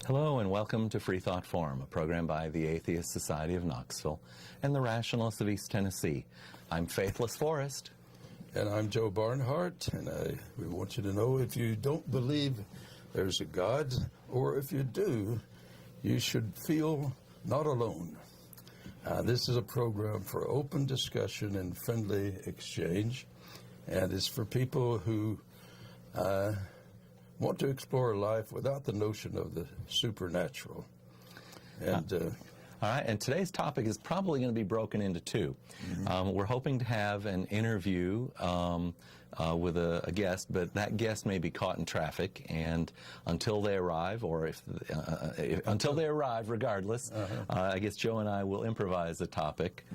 Hello and welcome to Freethought Forum, a program by the Atheist Society of Knoxville and the Rationalists of East Tennessee. I'm Faithless Forrest. And I'm Joe Barnhart, and we want you to know if you don't believe there's a God, or if you do, you should feel not alone. This is a program for open discussion and friendly exchange, and it's for people who want to explore life without the notion of the supernatural. And all right, and today's topic is probably going to be broken into two. We're hoping to have an interview with a guest, but that guest may be caught in traffic, and until they arrive, or until they arrive, regardless, I guess Joe and I will improvise a topic,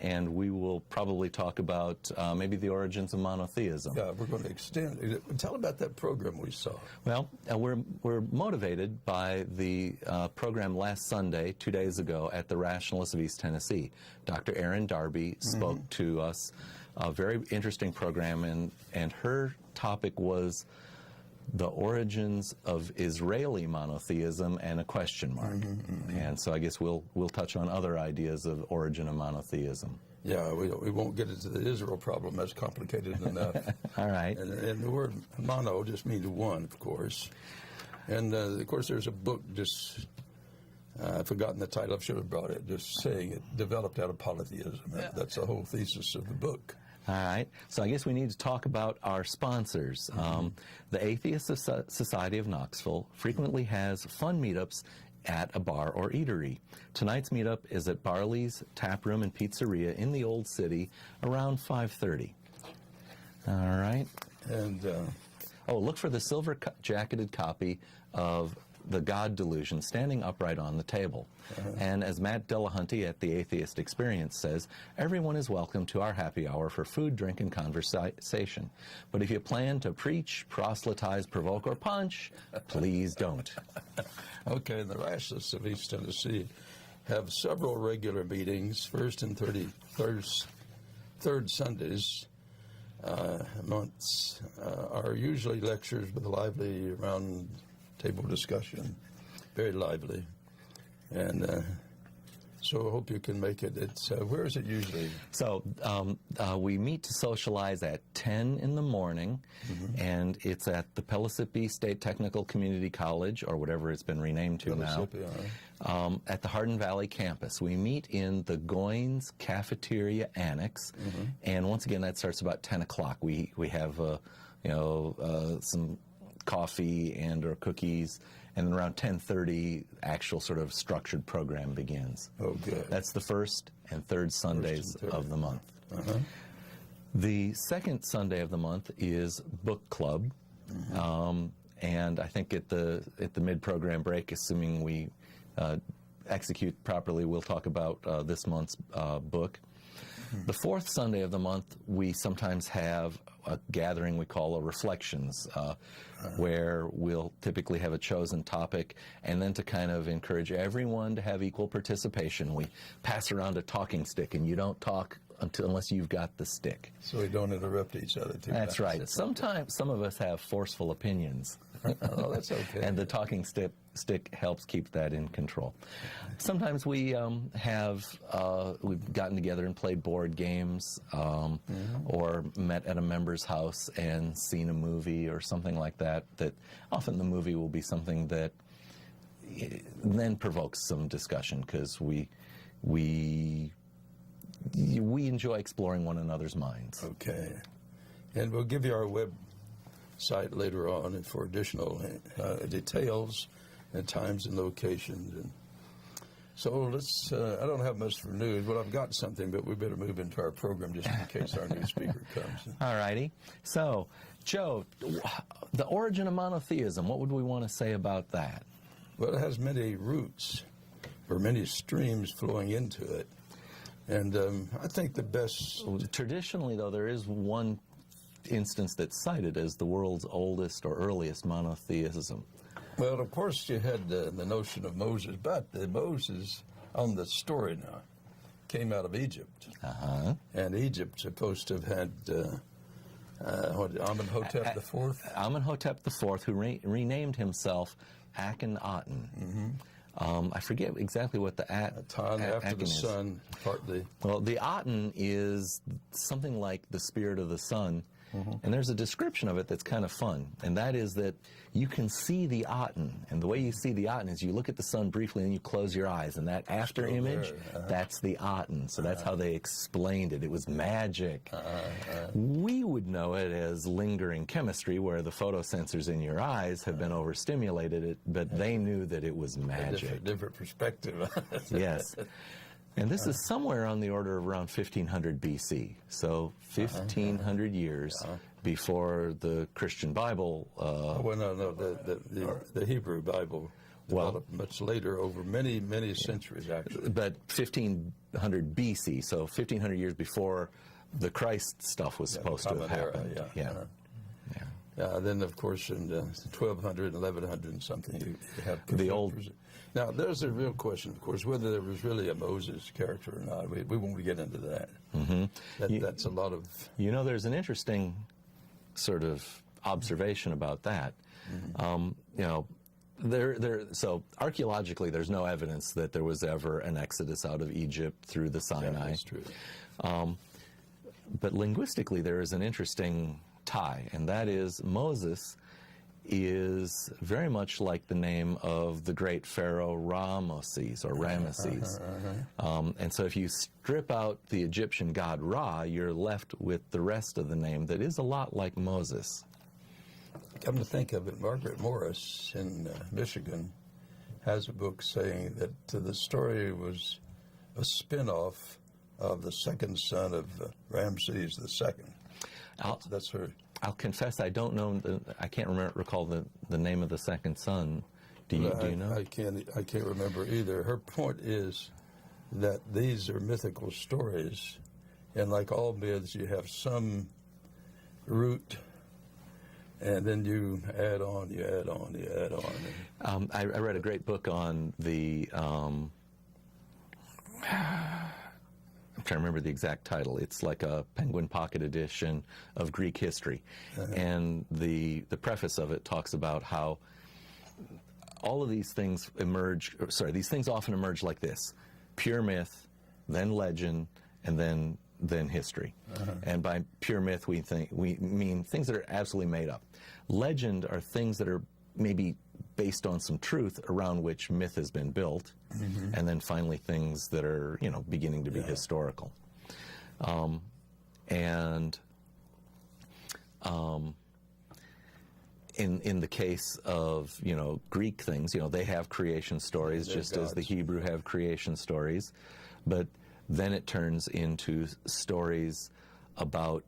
and we will probably talk about maybe the origins of monotheism. Yeah, we're going to extend. Tell about that program we saw. Well, we're motivated by the program last Sunday, 2 days ago, at the Rationalists of East Tennessee. Dr. Erin Darby spoke to us, a very interesting program, and her topic was the origins of Israeli monotheism and a question mark. And so I guess we'll touch on other ideas of origin of monotheism. Yeah, we won't get into the Israel problem. That's complicated enough. All right. And the word mono just means one, of course. And, of course, there's a book just... I've forgotten the title. I should have brought it. Just saying it developed out of polytheism. That's the whole thesis of the book. All right. So I guess we need to talk about our sponsors. The Atheist Society of Knoxville frequently has fun meetups at a bar or eatery. Tonight's meetup is at Barley's Tap Room and Pizzeria in the Old City around 5:30. All right. And look for the silver-jacketed copy of The God Delusion standing upright on the table. And as Matt Delahunty at the Atheist Experience says, everyone is welcome to our happy hour for food, drink, and conversation. But if you plan to preach, proselytize, provoke, or punch, please don't. Okay, the Rationalists of East Tennessee have several regular meetings, first and third Sundays. Months are usually lectures with a lively round table discussion, very lively, and so I hope you can make it. It's where is it usually? So we meet to socialize at 10 in the morning, and it's at the Pellissippi State Technical Community College, or whatever it's been renamed to now, at the Hardin Valley campus. We meet in the Goins Cafeteria Annex, and once again that starts about 10 o'clock. We have some coffee and or cookies, and then around 10:30 actual sort of structured program begins. Oh, good. That's the first and third Sundays of the month. The second Sunday of the month is book club, and I think at the mid-program break, assuming we execute properly, we'll talk about this month's book. The fourth Sunday of the month, we sometimes have a gathering we call a reflections, where we'll typically have a chosen topic, and then to kind of encourage everyone to have equal participation, we pass around a talking stick, and you don't talk unless you've got the stick. So we don't interrupt each other too much. That's right. Sometimes some of us have forceful opinions. Oh, that's okay. And the talking stick helps keep that in control. Sometimes we we've gotten together and played board games, or met at a member's house and seen a movie or something like that. That often the movie will be something that then provokes some discussion, because we enjoy exploring one another's minds. Okay. And we'll give you our website later on and for additional details and times and locations. And so let's, I don't have much for news, but I've got something, but we better move into our program just in case our new speaker comes. All righty. So, Joe, the origin of monotheism, what would we want to say about that? Well, it has many roots, or many streams flowing into it. And I think the best... Traditionally, though, there is one instance that's cited as the world's oldest or earliest monotheism. Well, of course, you had the notion of Moses, but Moses, on the story now, came out of Egypt. And Egypt supposed to have had Amenhotep IV? Amenhotep IV, who renamed himself Akhenaten. I forget exactly what the Ton after Aken the is. sun, partly. Well, the Aten is something like the spirit of the sun, and there's a description of it that's kind of fun, and that is that you can see the Aten, and the way you see the Aten is you look at the sun briefly and you close your eyes, and that after image, that's the Aten. So that's how they explained it. It was magic. We would know it as lingering chemistry, where the photosensors in your eyes have been overstimulated, but they knew that it was magic. Different perspective. Yes. And this is somewhere on the order of around 1500 BC, so 1500 years before the Christian Bible. Well, no, the Hebrew Bible developed much later, over many, many centuries, actually. But 1500 BC, so 1500 years before the Christ stuff was supposed to have happened. Then, of course, in 1200 and 1100 and something, you have the old. Now, there's a real question, of course, whether there was really a Moses character or not. We won't get into that. That's a lot of... You know, there's an interesting sort of observation about that. You know, so archaeologically, there's no evidence that there was ever an exodus out of Egypt through the Sinai. Yeah, that's true. But linguistically, there is an interesting tie, and that is Moses is very much like the name of the great pharaoh Ramesses, or Ramesses. And so if you strip out the Egyptian god Ra, you're left with the rest of the name that is a lot like Moses. Come to think of it, Margaret Morris in Michigan has a book saying that the story was a spin-off of the second son of Ramses II. That's her. I'll confess, I don't know. I can't recall the name of the second son. Do you know? I can't remember either. Her point is that these are mythical stories, and like all myths, you have some root, and then you add on, you add on, you add on. I read a great book on the. I'm trying to remember the exact title. It's like a Penguin Pocket edition of Greek history. And the preface of it talks about how all of these things these things often emerge like this: pure myth, then legend, and then history. And by pure myth, we mean things that are absolutely made up. Legend are things that are maybe based on some truth around which myth has been built, and then finally things that are, you know, beginning to be historical. In the case of, you know, Greek things, you know, they have creation stories just as the Hebrew have creation stories, but then it turns into stories about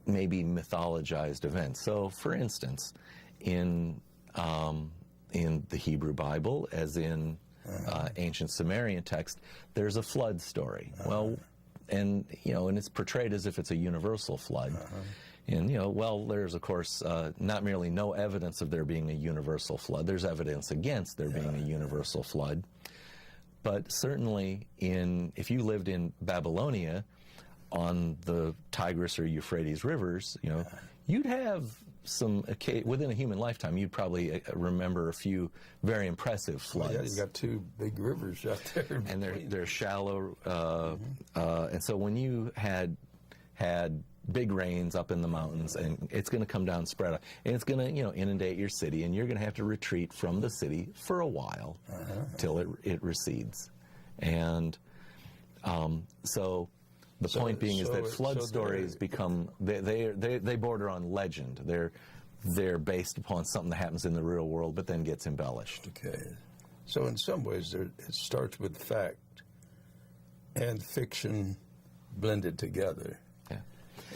maybe mythologized events. So, for instance, in the Hebrew Bible, as in ancient Sumerian text, there's a flood story. Well, and you know, and it's portrayed as if it's a universal flood. And you know, well, there's of course not merely no evidence of there being a universal flood. There's evidence against there being a universal flood. But certainly, if you lived in Babylonia, on the Tigris or Euphrates rivers, you know, you'd have within a human lifetime, you'd probably remember a few very impressive floods. Yeah, you've got two big rivers out there. And they're shallow. And so when you had big rains up in the mountains, and it's going to come down spread out, and it's going to, you know, inundate your city, and you're going to have to retreat from the city for a while till it recedes. And so the point being is that flood stories become, they border on legend. They're based upon something that happens in the real world, but then gets embellished. Okay. So in some ways, it starts with fact and fiction blended together. Yeah.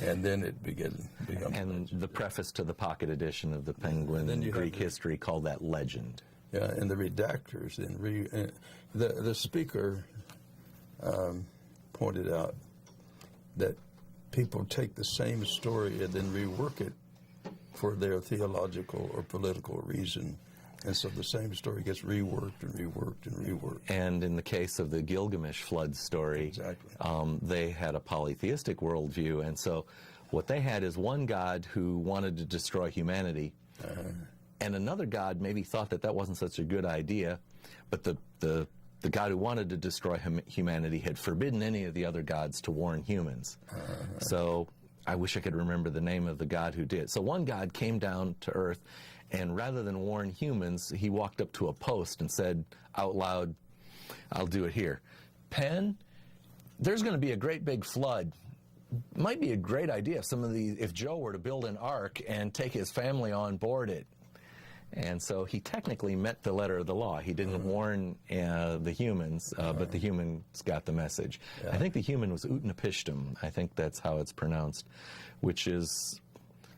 And then it becomes and legend. The preface to the pocket edition of the Penguin Greek history called that legend. Yeah, and the redactors. And the speaker pointed out that people take the same story and then rework it for their theological or political reason. And so the same story gets reworked and reworked and reworked. And in the case of the Gilgamesh flood story, they had a polytheistic worldview. And so what they had is one god who wanted to destroy humanity, And another god maybe thought that that wasn't such a good idea, but the god who wanted to destroy humanity had forbidden any of the other gods to warn humans. So I wish I could remember the name of the god who did. So one god came down to Earth, and rather than warn humans, he walked up to a post and said out loud, "I'll do it here. Penn, there's going to be a great big flood. Might be a great idea if Joe were to build an ark and take his family on board it." And so he technically met the letter of the law. He didn't warn the humans, but the humans got the message. Yeah. I think the human was Utnapishtim. I think that's how it's pronounced, which is,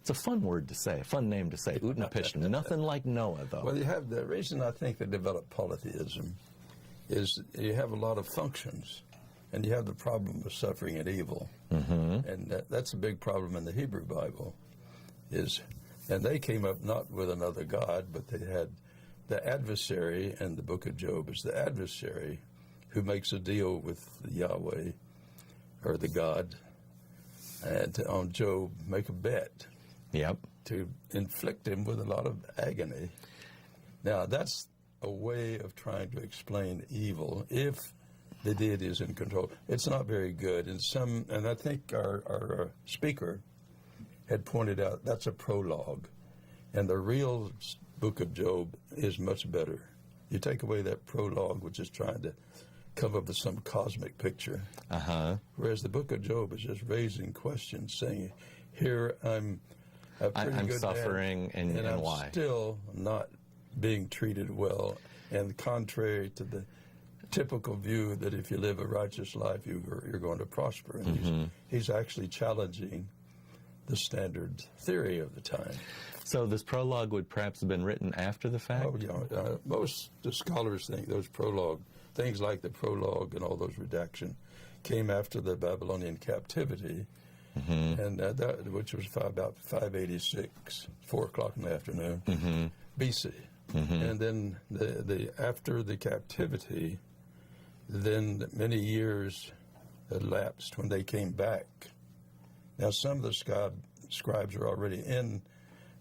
it's a fun word to say, a fun name to say, Utnapishtim. Nothing like Noah, though. Well, you have the reason I think they developed polytheism is you have a lot of functions, and you have the problem of suffering and evil. And that's a big problem in the Hebrew Bible. And they came up not with another God, but they had the adversary, and the book of Job is the adversary who makes a deal with Yahweh, or the God, and on Job make a bet. Yep. To inflict him with a lot of agony. Now, that's a way of trying to explain evil if the deity is in control. It's not very good. And I think our speaker had pointed out that's a prologue, and the real book of Job is much better. You take away that prologue, which is trying to come up with some cosmic picture, whereas the book of Job is just raising questions, saying, here I'm a pretty I'm good suffering, man, and I'm why? Still not being treated well, and contrary to the typical view that if you live a righteous life, you're going to prosper. And he's actually challenging the standard theory of the time. So this prologue would perhaps have been written after the fact? Oh, yeah. Most the scholars think those prologue, things like the prologue and all those redaction, came after the Babylonian captivity, and which was about 586, 4 o'clock in the afternoon, BC. And then after the captivity, then many years elapsed when they came back. Now, some of the scribes were already in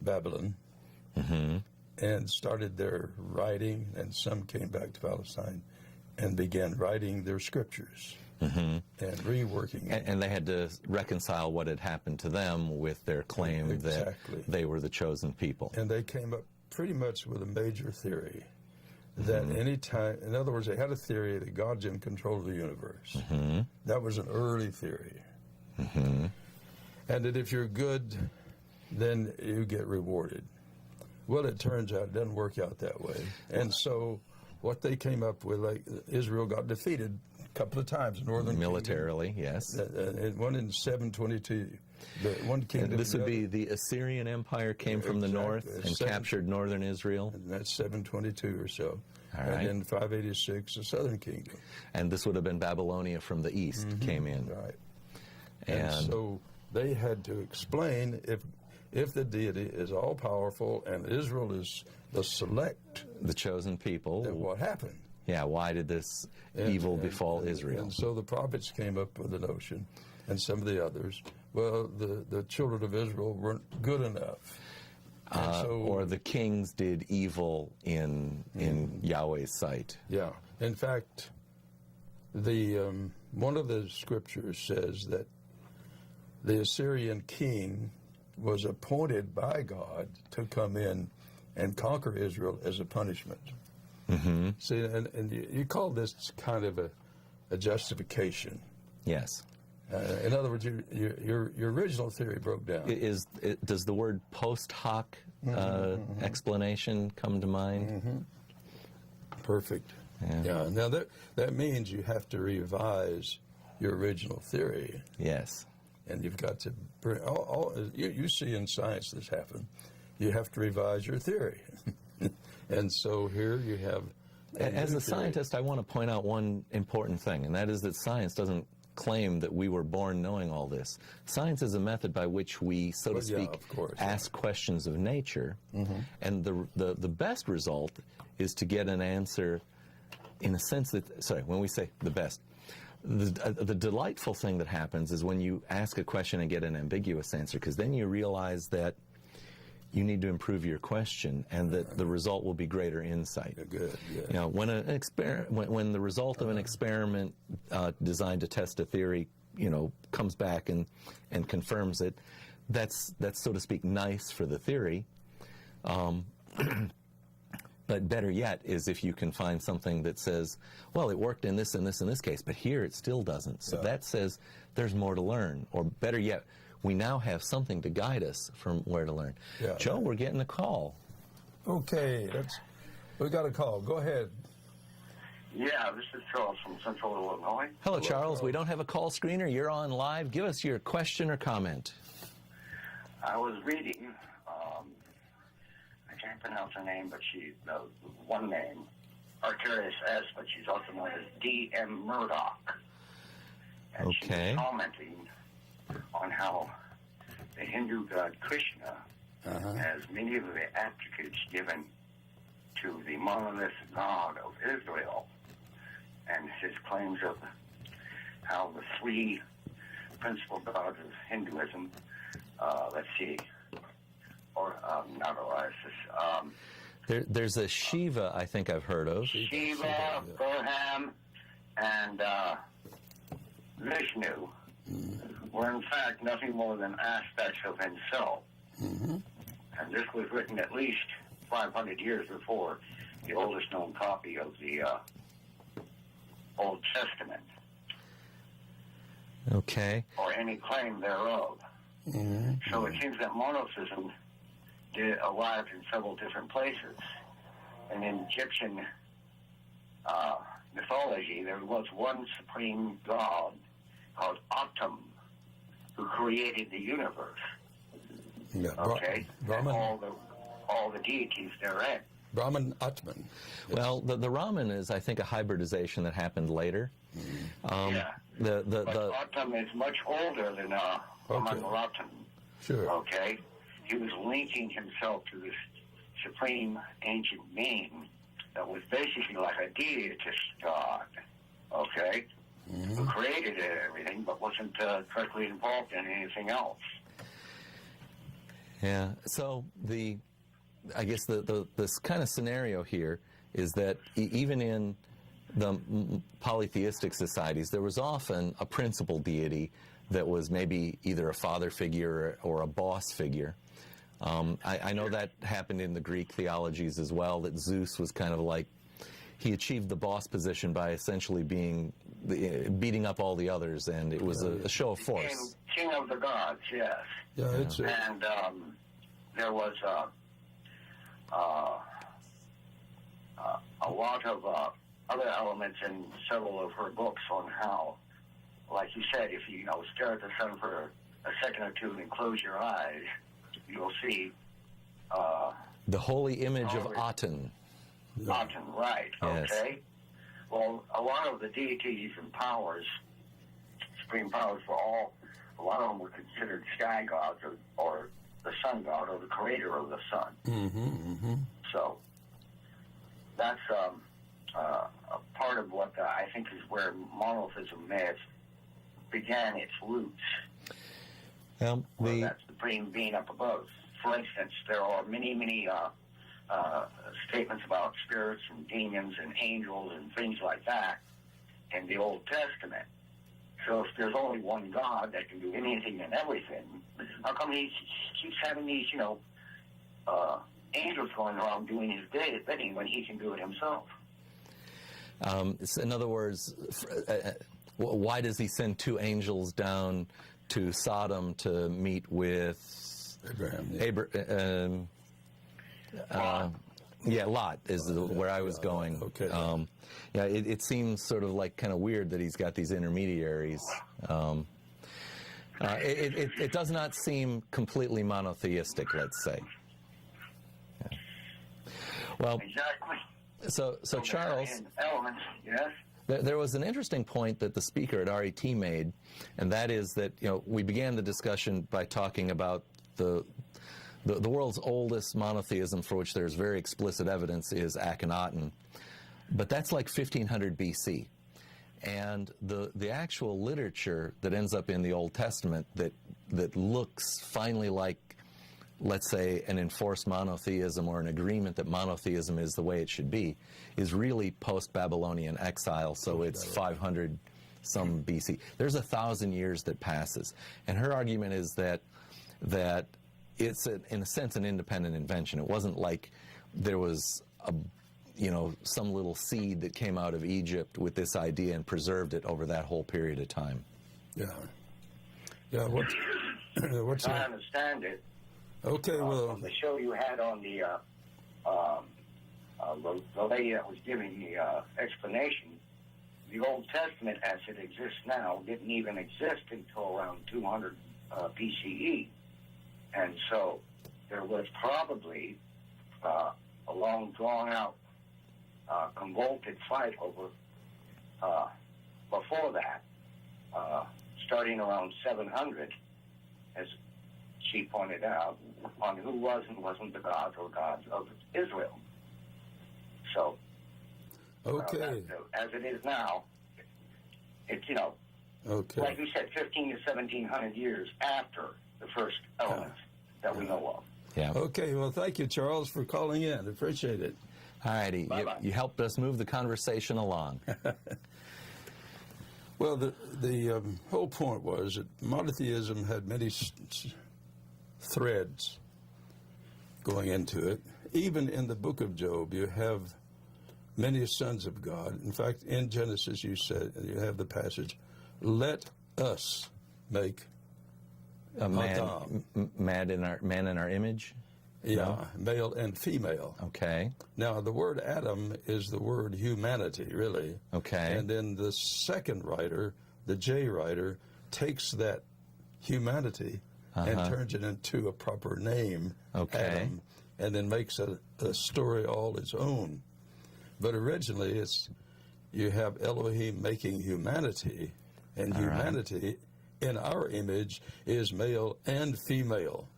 Babylon and started their writing, and some came back to Palestine and began writing their scriptures and reworking it. And they had to reconcile what had happened to them with their claim that they were the chosen people. And they came up pretty much with a major theory that any time, in other words, they had a theory that God's in control of the universe. That was an early theory. And that if you're good, then you get rewarded. Well, it turns out it doesn't work out that way. And so what they came up with, like Israel got defeated a couple of times, northern militarily, yes. One in 722. One kingdom. And this would be the Assyrian Empire came from the north and captured northern Israel. And that's 722 or so. All right. And then 586, the southern kingdom. And this would have been Babylonia from the east came in. Right. And so they had to explain if the deity is all-powerful and Israel is the select, the chosen people, then what happened? Yeah, why did this evil befall Israel? And so the prophets came up with the notion, and some of the others, well, the children of Israel weren't good enough. Or the kings did evil in Yahweh's sight. Yeah. In fact, one of the scriptures says that the Assyrian king was appointed by God to come in and conquer Israel as a punishment. See, and you call this kind of a justification. Yes. In other words, your original theory broke down. Does the word post hoc explanation come to mind? Perfect. Yeah. Now that means you have to revise your original theory. Yes. And you've got to bring you see in science this happen. You have to revise your theory. And so here you have. As a scientist, I want to point out one important thing, and that is that science doesn't claim that we were born knowing all this. Science is a method by which we, so to speak, ask questions of nature, and the best result is to get an answer in a sense that, sorry, when we say the best, the delightful thing that happens is when you ask a question and get an ambiguous answer, because then you realize that you need to improve your question, and that the result will be greater insight. Good. Yeah. You know, when the result of an experiment designed to test a theory, you know, comes back and confirms it, that's so to speak nice for the theory. But better yet is if you can find something that says, well, it worked in this and this and this case, but here it still doesn't. So that says there's more to learn. Or better yet, we now have something to guide us from where to learn. Yeah. Joe, we're getting a call. Okay, we got a call. Go ahead. Yeah, this is Charles from Central Illinois. Hello, Charles. We don't have a call screener. You're on live. Give us your question or comment. I was reading, I can't pronounce her name, but she, one name, Arcturus S., but she's also known as D.M. Murdoch. And she was commenting on how the Hindu god Krishna has many of the attributes given to the monolith God of Israel, and his claims of how the three principal gods of Hinduism, let's see, or not Orisis. There's a Shiva, I think I've heard of. Shiva, Brahman, and Vishnu were in fact nothing more than aspects of himself. And this was written at least 500 years before the oldest known copy of the Old Testament. Okay. Or any claim thereof. So it seems that monotheism arrived in several different places. And in Egyptian mythology, there was one supreme god called Atum, who created the universe. Yeah, Okay? Brahman. And all the deities therein. Brahman Atman. Yes. Well, the Raman is, I think, a hybridization that happened later. Yeah. But Atum is much older than Raman. Sure. Okay? He was linking himself to this supreme ancient being that was basically like a deitist god. Okay? Who created everything but wasn't directly involved in anything else. Yeah. So I guess this kind of scenario here is that even in the polytheistic societies, there was often a principal deity that was maybe either a father figure or a boss figure. I know that happened in the Greek theologies as well, that Zeus was kind of like, he achieved the boss position by essentially beating up all the others, and it was a show of force. King of the gods, yes. Yeah, it's and there was a lot of other elements in several of her books on how, like you said, if you stare at the sun for a second or two and close your eyes, you'll see the holy image of Aten. Aten, right? Yes. Okay. Well, a lot of the deities and powers, supreme powers for all, a lot of them were considered sky gods or the sun god or the creator of the sun. So that's a part of what I think is where monotheism may have began its roots. That supreme being up above. For instance, there are many statements about spirits and demons and angels and things like that in the Old Testament. So if there's only one God that can do anything and everything, how come he keeps having these, angels going around doing his bidding when he can do it himself? In other words, why does he send two angels down to Sodom to meet with Abraham? Lot is where I was going. Okay. It seems sort of like kind of weird that he's got these intermediaries. It does not seem completely monotheistic, let's say. Yeah. Well, exactly. So Charles, elements, yes. There was an interesting point that the speaker at RET made, and that is that we began the discussion by talking about the world's oldest monotheism, for which there's very explicit evidence, is Akhenaten, but that's like 1500 BC, and the actual literature that ends up in the Old Testament that looks finally like let's say, an enforced monotheism or an agreement that monotheism is the way it should be, is really post-Babylonian exile, so it's 500 some BC. There's 1,000 years that passes. And her argument is that it's, in a sense, an independent invention. It wasn't like there was some little seed that came out of Egypt with this idea and preserved it over that whole period of time. Yeah. Yeah, what's I understand it. Okay, well... From the show you had on the lady that was giving the explanation, the Old Testament as it exists now didn't even exist until around 200 BCE. And so there was probably a long, drawn-out, convoluted fight over, before that, starting around 700, as she pointed out, on who was and wasn't the God or gods of Israel. So, okay. As it is now, it's, okay. like you said, 15 to 1700 years after the first elements that we know of. Yeah. Okay, well, thank you, Charles, for calling in. Appreciate it. All righty. You helped us move the conversation along. Well, the whole point was that monotheism had many threads going into it. Even in the book of Job, you have many sons of God. In fact, in Genesis, you have the passage, "Let us make man in our image." Yeah, No? male and female. Okay. Now, the word Adam is the word humanity, really. Okay. And then the second writer, the J writer, takes that humanity and turns it into a proper name, Adam, and then makes a story all its own. But originally, you have Elohim making humanity, and humanity in our image is male and female.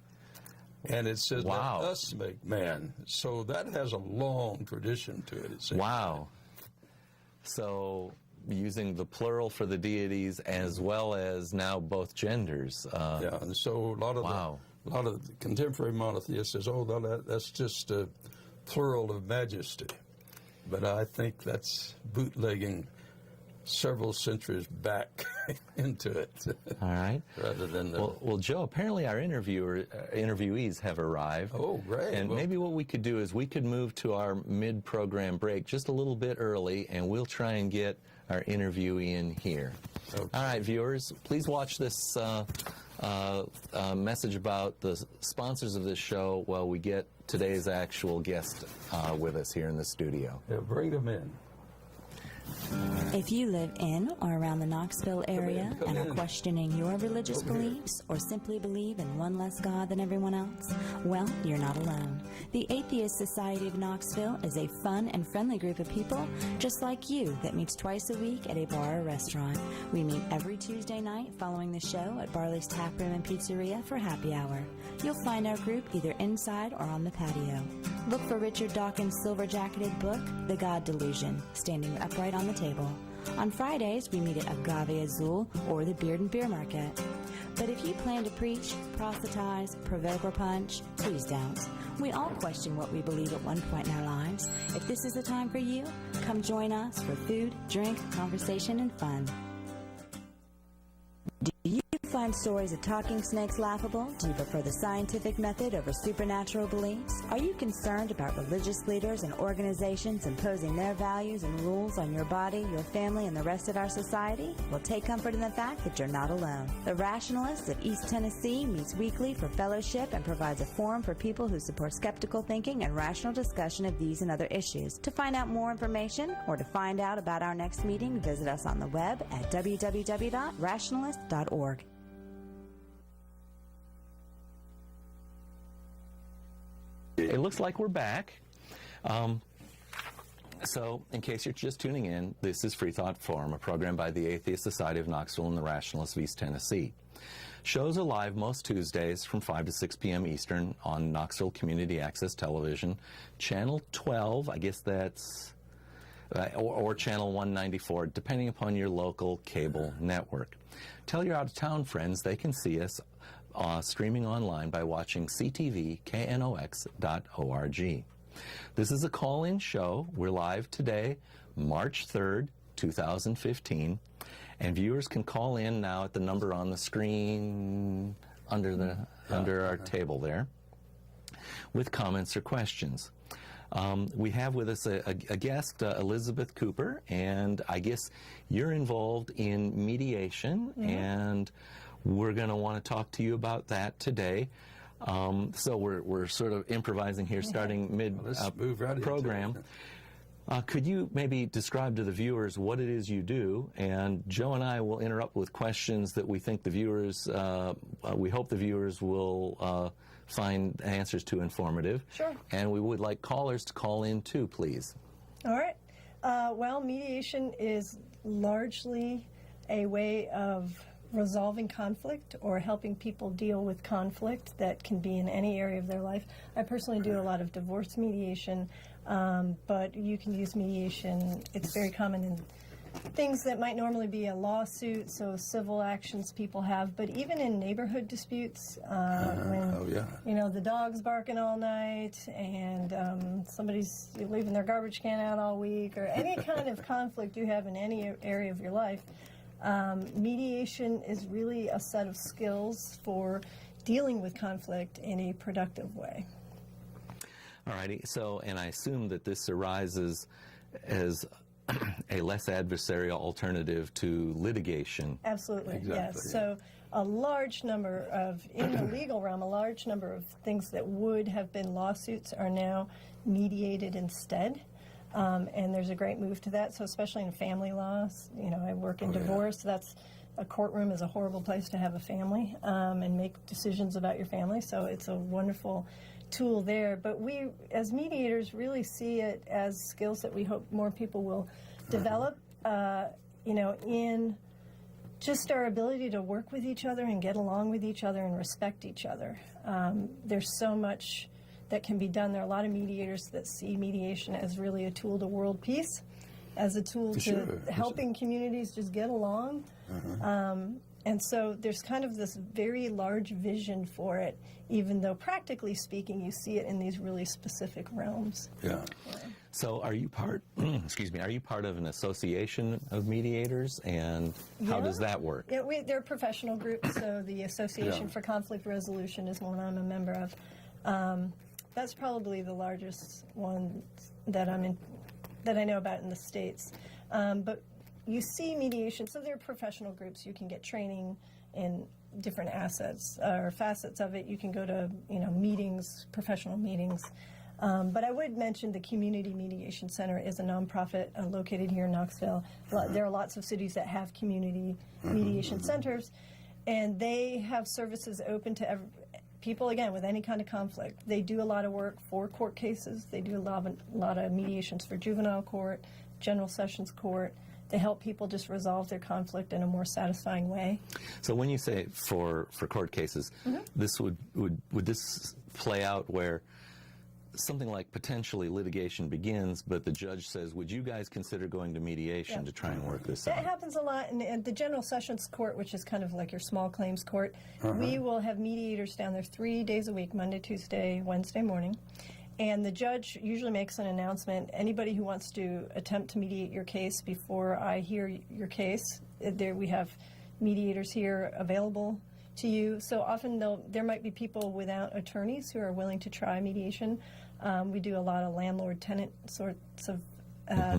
And it says, let us make man. So that has a long tradition to it, it seems. Wow. So using the plural for the deities as well as now both genders. Yeah, and so a lot of the contemporary monotheists says, oh, that's just a plural of majesty. But I think that's bootlegging several centuries back into it. All right. Rather than well, Joe, apparently our interviewees have arrived. Oh, great. And maybe what we could do is we could move to our mid-program break just a little bit early, and we'll try and get our interviewee in here. Okay. All right, viewers, please watch this message about the sponsors of this show while we get today's actual guest with us here in the studio. Yeah, bring them in. If you live in or around the Knoxville area and are questioning your religious beliefs or simply believe in one less God than everyone else, well, you're not alone. The Atheist Society of Knoxville is a fun and friendly group of people just like you that meets twice a week at a bar or restaurant. We meet every Tuesday night following the show at Barley's Tap Room and Pizzeria for happy hour. You'll find our group either inside or on the patio. Look for Richard Dawkins' silver-jacketed book, The God Delusion, standing upright on the table. On Fridays, we meet at Agave Azul or the Beard and Beer Market. But if you plan to preach, proselytize, provoke, or punch, please don't. We all question what we believe at one point in our lives. If this is the time for you, come join us for food, drink, conversation, and fun. Do you find stories of talking snakes laughable? Do you prefer the scientific method over supernatural beliefs? Are you concerned about religious leaders and organizations imposing their values and rules on your body, your family, and the rest of our society? Well, take comfort in the fact that you're not alone. The Rationalists of East Tennessee meets weekly for fellowship and provides a forum for people who support skeptical thinking and rational discussion of these and other issues. To find out more information or to find out about our next meeting, visit us on the web at www.rationalist.org. It looks like we're back. So, in case you're just tuning in, this is Freethought Forum, a program by the Atheist Society of Knoxville and the Rationalists of East Tennessee. Shows are live most Tuesdays from 5 to 6 p.m. Eastern on Knoxville Community Access Television, Channel 12, I guess that's, or Channel 194, depending upon your local cable network. Tell your out-of-town friends they can see us streaming online by watching ctvknox.org. This is a call-in show. We're live today, March 3rd, 2015, and viewers can call in now at the number on the screen under our table there with comments or questions. We have with us a guest, Elizabeth Cooper, and I guess you're involved in mediation, and we're going to want to talk to you about that today. So we're sort of improvising here, starting mid-program. Could you maybe describe to the viewers what it is you do? And Joe and I will interrupt with questions that we think the viewers, we hope the viewers will find answers to informative. Sure. And we would like callers to call in too, please. All right. Well, mediation is largely a way of resolving conflict or helping people deal with conflict that can be in any area of their life. I personally do a lot of divorce mediation, but you can use mediation. It's very common in things that might normally be a lawsuit, so civil actions people have, but even in neighborhood disputes, when the dog's barking all night and somebody's leaving their garbage can out all week, or any kind of conflict you have in any area of your life, mediation is really a set of skills for dealing with conflict in a productive way. All righty. So, and I assume that this arises as a less adversarial alternative to litigation. Absolutely, Exactly, yes. yeah. So a large number of, in the legal realm, a large number of things that would have been lawsuits are now mediated instead. And there's a great move to that. So especially in family laws, I work in divorce. That's a courtroom is a horrible place to have a family and make decisions about your family. So it's a wonderful tool there. But we, as mediators, really see it as skills that we hope more people will develop, in just our ability to work with each other and get along with each other and respect each other. There's so much that can be done. There are a lot of mediators that see mediation as really a tool to world peace, as a tool to helping communities just get along. And so there's kind of this very large vision for it, even though practically speaking, you see it in these really specific realms. Yeah. So are you part, are you part of an association of mediators, and how does that work? Yeah, they're professional groups, so the Association for Conflict Resolution is one I'm a member of. That's probably the largest one that that I know about in the States. But you see mediation, so they're professional groups. You can get training in different assets or facets of it. You can go to meetings, professional meetings. But I would mention the Community Mediation Center is a nonprofit located here in Knoxville. There are lots of cities that have community mediation centers, and they have services open to people, again, with any kind of conflict. They do a lot of work for court cases. They do a lot of mediations for juvenile court, general sessions court. They help people just resolve their conflict in a more satisfying way. So when you say for court cases, this would this play out where something like potentially litigation begins, but the judge says, would you guys consider going to mediation to try and work this out? That happens a lot in the General Sessions Court, which is kind of like your small claims court. We will have mediators down there 3 days a week, Monday, Tuesday, Wednesday morning. And the judge usually makes an announcement. Anybody who wants to attempt to mediate your case before I hear your case, we have mediators here available to you. So often there might be people without attorneys who are willing to try mediation. We do a lot of landlord-tenant sorts of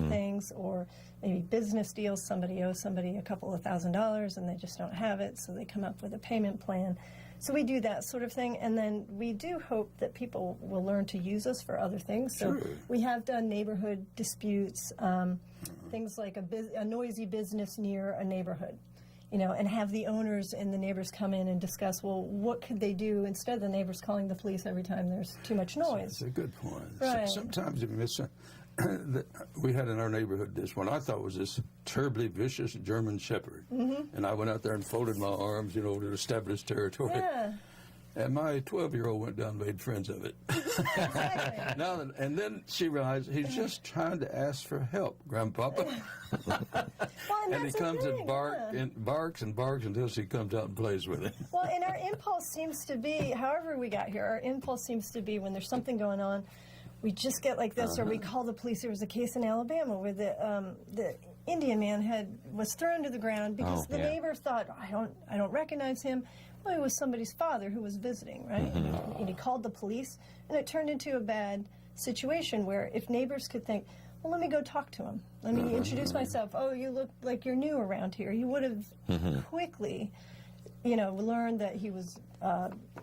things, or maybe business deals. Somebody owes somebody a couple of $1,000s and they just don't have it, so they come up with a payment plan. So we do that sort of thing, and then we do hope that people will learn to use us for other things. So we have done neighborhood disputes, things like a noisy business near a neighborhood, and have the owners and the neighbors come in and discuss, well, what could they do instead of the neighbors calling the police every time there's too much noise. That's a good point. Right. Sometimes we had in our neighborhood this one I thought was this terribly vicious German Shepherd. And I went out there and folded my arms, to establish territory. Yeah. And my 12-year-old went down and made friends of it. Exactly. And then she realized he's just trying to ask for help, Grandpapa. Well, And he that's the comes thing, and yeah. barks and barks until she comes out and plays with him. Well, and our impulse seems to be, however we got here, our impulse seems to be when there's something going on, we just get like this, or we call the police. There was a case in Alabama where the Indian man was thrown to the ground because the neighbor thought, I don't recognize him. Well, it was somebody's father who was visiting, right? And he called the police, and it turned into a bad situation where if neighbors could think, well, let me go talk to him. Let me introduce myself. Oh, you look like you're new around here. He would have quickly, learned that he was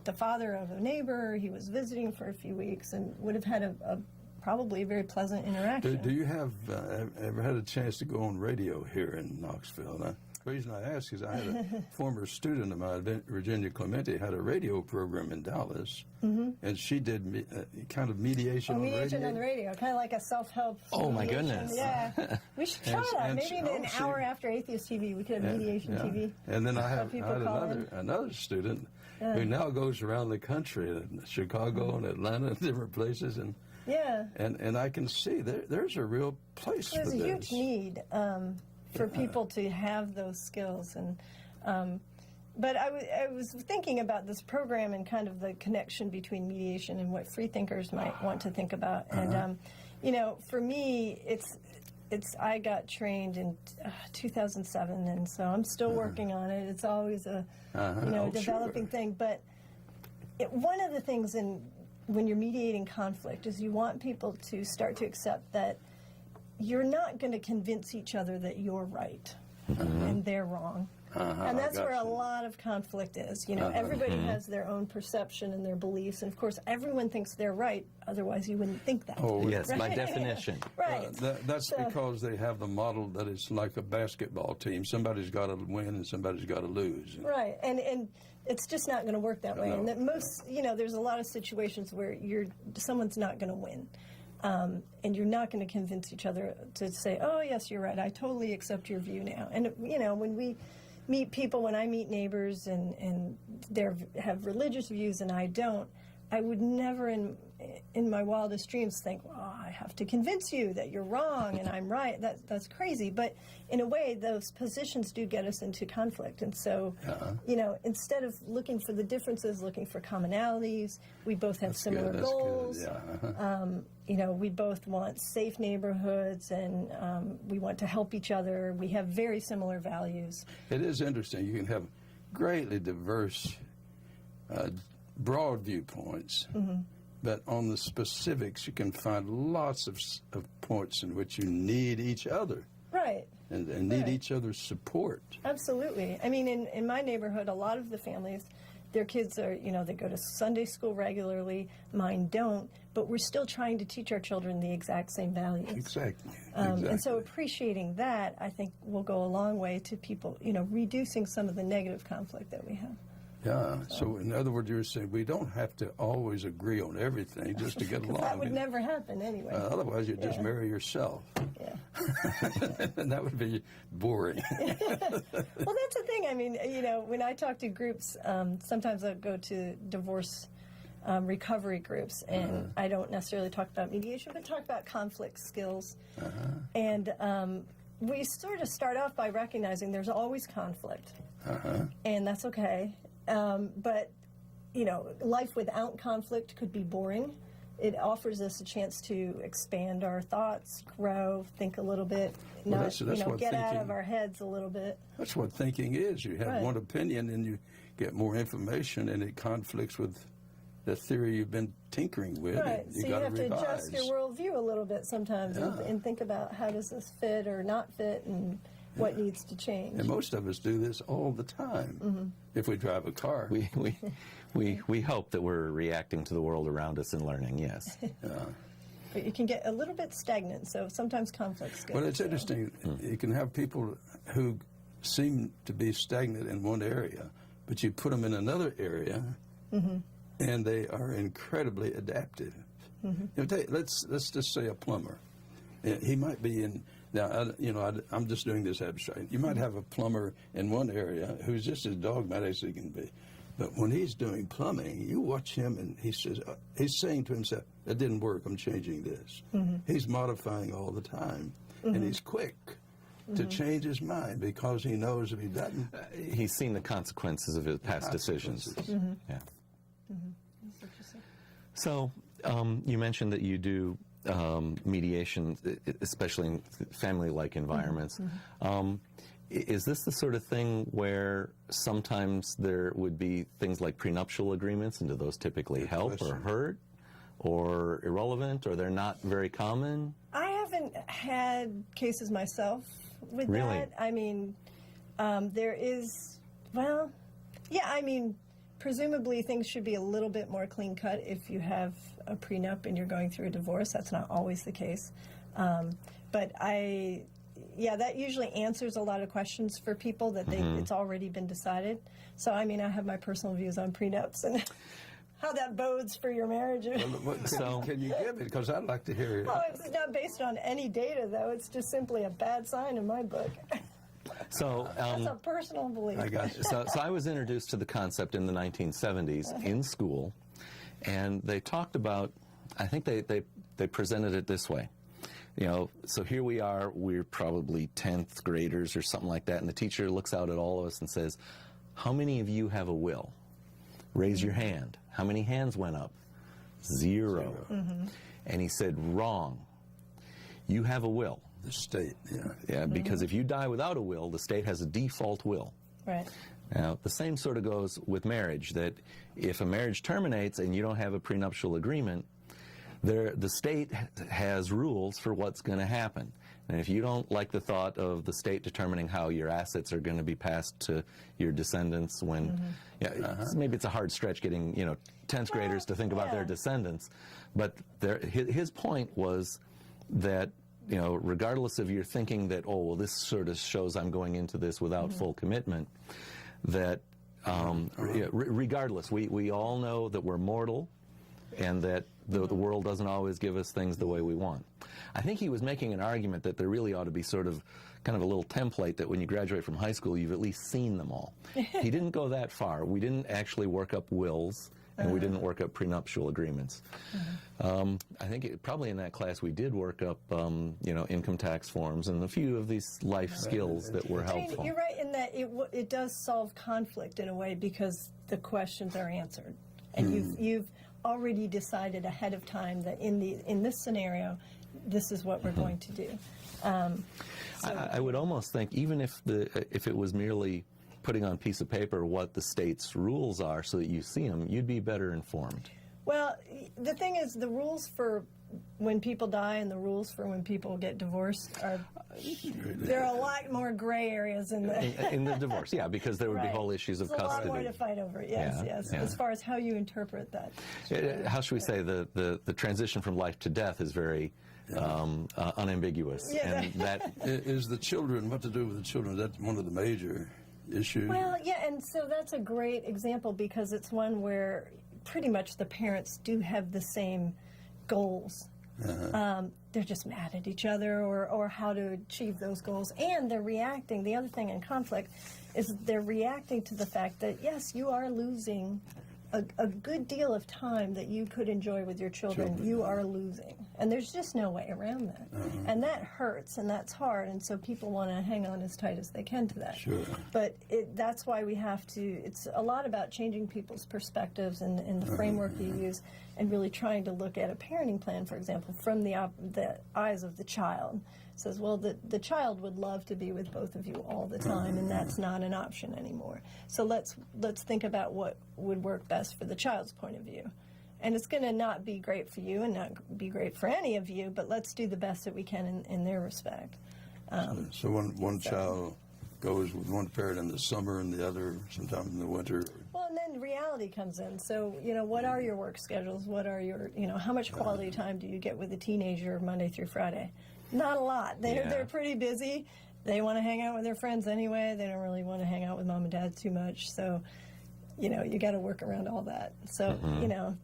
the father of a neighbor. He was visiting for a few weeks and would have had a probably a very pleasant interaction. Do you have ever had a chance to go on radio here in Knoxville? Now, the reason I ask is I had a former student of mine, Virginia Clemente, had a radio program in Dallas, and she did kind of mediation on radio. Mediation on the radio, kind of like a self-help. Oh, my mediation. goodness. Yeah, we should try that. Maybe an hour after Atheist TV, we could have mediation TV. And then I had people call another student who now goes around the country, in Chicago and Atlanta and different places, and I can see there's a real place for this. There's a huge need for people to have those skills, but I was thinking about this program and kind of the connection between mediation and what freethinkers might want to think about. And for me, I got trained in 2007, and so I'm still working on it. It's always a developing thing. But one of the things when you're mediating conflict is you want people to start to accept that you're not going to convince each other that you're right and they're wrong. And that's where a lot of conflict is. Everybody has their own perception and their beliefs, and of course everyone thinks they're right, otherwise you wouldn't think that. Oh, yes, by definition. Right. That's because they have the model that it's like a basketball team. Somebody's got to win and somebody's got to lose. Right, and it's just not going to work that way. And that there's a lot of situations where someone's not going to win. And you're not going to convince each other to say, oh, yes, you're right, I totally accept your view now. And, when we meet people, when I meet neighbors and they have religious views and I don't, I would never in my wildest dreams think, well, I have to convince you that you're wrong and I'm right. That's crazy. But in a way, those positions do get us into conflict. And so, instead of looking for the differences, looking for commonalities, we both have similar goals. We both want safe neighborhoods and we want to help each other. We have very similar values. It is interesting. You can have greatly diverse broad viewpoints, but on the specifics you can find lots of points in which you need each other. Right. And need each other's support. Absolutely. I mean, in my neighborhood, a lot of the families, their kids are, they go to Sunday school regularly. Mine don't, but we're still trying to teach our children the exact same values. Exactly. And so appreciating that, I think, will go a long way to people, reducing some of the negative conflict that we have. Yeah. So in other words, you're saying we don't have to always agree on everything just to get along. That would never happen anyway. Otherwise, you'd just marry yourself. Yeah. And that would be boring. Well, that's the thing. I mean, when I talk to groups, sometimes I'll go to divorce recovery groups, and I don't necessarily talk about mediation, but talk about conflict skills. And we sort of start off by recognizing there's always conflict, and that's okay. But, life without conflict could be boring. It offers us a chance to expand our thoughts, grow, think a little bit, get out of our heads a little bit. That's what thinking is. You have one opinion and you get more information and it conflicts with the theory you've been tinkering with. Right. You so you have to adjust your worldview a little bit sometimes and think about how does this fit or not fit and what needs to change. And most of us do this all the time if we drive a car. We hope that we're reacting to the world around us and learning, yes. But you can get a little bit stagnant, so sometimes conflict's good. Well, it's interesting. You can have people who seem to be stagnant in one area, but you put them in another area, and they are incredibly adaptive. Let's just say a plumber. He might be in... Now, I'm just doing this abstract. You might have a plumber in one area who's just as dogmatic as he can be. But when he's doing plumbing, you watch him, and he says, he's saying to himself, "That didn't work. I'm changing this." He's modifying all the time, and he's quick to change his mind because he knows if he doesn't, He's seen the consequences of his past decisions. Yeah. That's interesting. So you mentioned that you do mediation, especially in family-like environments. Is this the sort of thing where sometimes there would be things like prenuptial agreements, and do those typically help or hurt or irrelevant, or they're not very common? I haven't had cases myself with Really? that. I mean, there is, well, yeah, I mean, presumably things should be a little bit more clean cut if you have a prenup and you're going through a divorce. That's not always the case. But yeah, that usually answers a lot of questions for people that it's already been decided. So, I mean, I have my personal views on prenups and how that bodes for your marriage. can you give it? Because I'd like to hear it. Well, it's not based on any data, though. It's just simply a bad sign in my book. So That's a personal belief. I got you. So I was introduced to the concept in the 1970s in school, and they talked about, I think they presented it this way. You know, so here we are, we're probably 10th graders or something like that, and the teacher looks out at all of us and says, "How many of you have a will? Raise your hand." How many hands went up? Zero. And he said, "Wrong. You have a will." The state, yeah. Yeah, because if you die without a will, the state has a default will. Right. Now, the same sort of goes with marriage, that if a marriage terminates and you don't have a prenuptial agreement, the state has rules for what's going to happen. And if you don't like the thought of the state determining how your assets are going to be passed to your descendants when, maybe it's a hard stretch getting, 10th graders to think about their descendants, but his point was that, regardless of your thinking that, oh, well, this sort of shows I'm going into this without full commitment, that regardless, we all know that we're mortal and that the world doesn't always give us things the way we want. I think he was making an argument that there really ought to be sort of kind of a little template that when you graduate from high school, you've at least seen them all. He didn't go that far. We didn't actually work up wills, and we didn't work up prenuptial agreements. I think probably in that class we did work up, income tax forms and a few of these life skills that were helpful. I mean, you're right in that it does solve conflict in a way because the questions are answered, and you've already decided ahead of time that in this scenario, this is what we're going to do. I would almost think even if it was merely putting on a piece of paper what the state's rules are so that you see them, you'd be better informed. Well, the thing is, the rules for when people die and the rules for when people get divorced there are a lot more gray areas in the divorce, yeah, because there would be whole issues of There's custody. a lot more to fight over, yes. As far as how you interpret that. How should we say, the transition from life to death is very unambiguous. Yeah. And that Is the children, what to do with the children, that's one of the major issues. Well, yeah, and so that's a great example because it's one where pretty much the parents do have the same goals. They're just mad at each other or how to achieve those goals. And they're reacting. The other thing in conflict is they're reacting to the fact that, yes, you are losing a good deal of time that you could enjoy with your children. You are losing. And there's just no way around that. And that hurts and that's hard. And so people want to hang on as tight as they can to that. Sure. But that's why we have to, it's a lot about changing people's perspectives and the framework you use and really trying to look at a parenting plan, for example, from the eyes of the child. It says, well, the child would love to be with both of you all the time, and that's not an option anymore. So let's think about what would work best for the child's point of view. And it's going to not be great for you and not be great for any of you, but let's do the best that we can in their respect. So one child goes with one parent in the summer and the other sometime in the winter. Well, and then reality comes in. So, what are your work schedules? What are your, how much quality time do you get with a teenager Monday through Friday? Not a lot. They're pretty busy. They want to hang out with their friends anyway. They don't really want to hang out with mom and dad too much. So, you got to work around all that. So,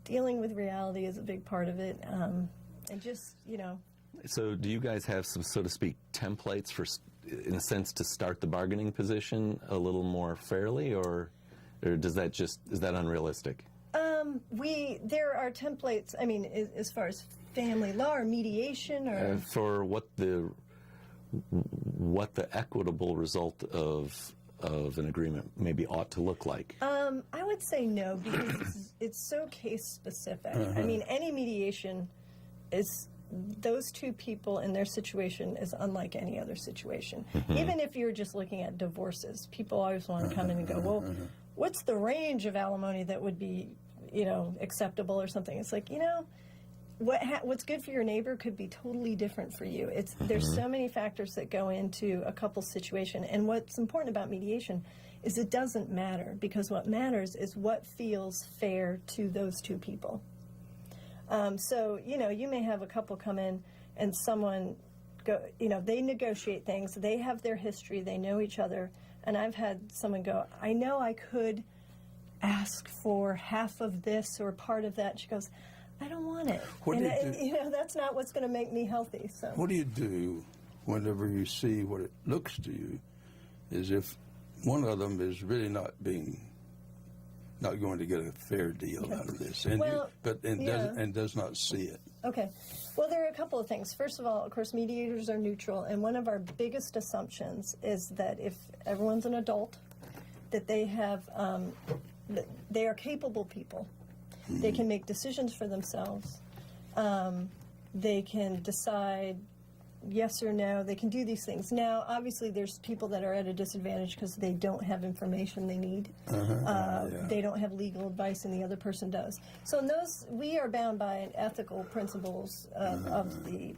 dealing with reality is a big part of it. And just, So do you guys have some, so to speak, templates for, in a sense, to start the bargaining position a little more fairly, or or is that unrealistic? There are templates. I mean, as far as family law or mediation, or For what the equitable result of an agreement maybe ought to look like. I would say no, because it's so case specific. I mean, any mediation is, those two people in their situation is unlike any other situation. Even if you're just looking at divorces, people always want to come in and go, well, what's the range of alimony that would be, acceptable or something? It's like, what's good for your neighbor could be totally different for you. There's so many factors that go into a couple's situation, and what's important about mediation is it doesn't matter, because what matters is what feels fair to those two people. So, you may have a couple come in and someone go, they negotiate things, they have their history, they know each other, and I've had someone go, I know I could ask for half of this or part of that. She goes, I don't want it. That's not what's going to make me healthy. So what do you do whenever you see what it looks to you is if one of them is really not going to get a fair deal out of this, and does not see it? Okay. Well, there are a couple of things. First of all, of course, mediators are neutral, and one of our biggest assumptions is that if everyone's an adult, that they have, they are capable people. They can make decisions for themselves. They can decide yes or no. They can do these things. Now, obviously, there's people that are at a disadvantage because they don't have information they need. They don't have legal advice, and the other person does. So in those, we are bound by ethical principles of the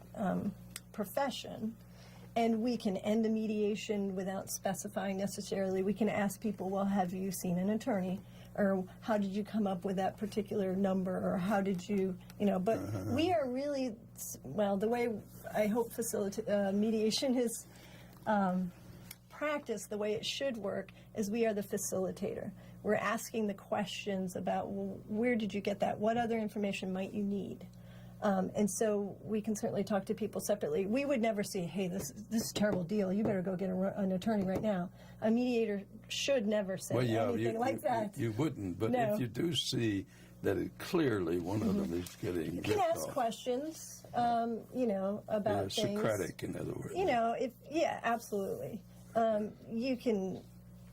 profession. And we can end a mediation without specifying necessarily. We can ask people, well, have you seen an attorney? Or how did you come up with that particular number? Or how did you, but we are really, the way I hope mediation is practiced, the way it should work, is we are the facilitator. We're asking the questions about, well, where did you get that? What other information might you need? And so we can certainly talk to people separately. We would never say, hey, this is a terrible deal. You better go get an attorney right now. A mediator should never say anything like that. You wouldn't, but if you do see that it clearly one of them is getting you can ask questions, about things. Socratic, in other words. Absolutely. You can.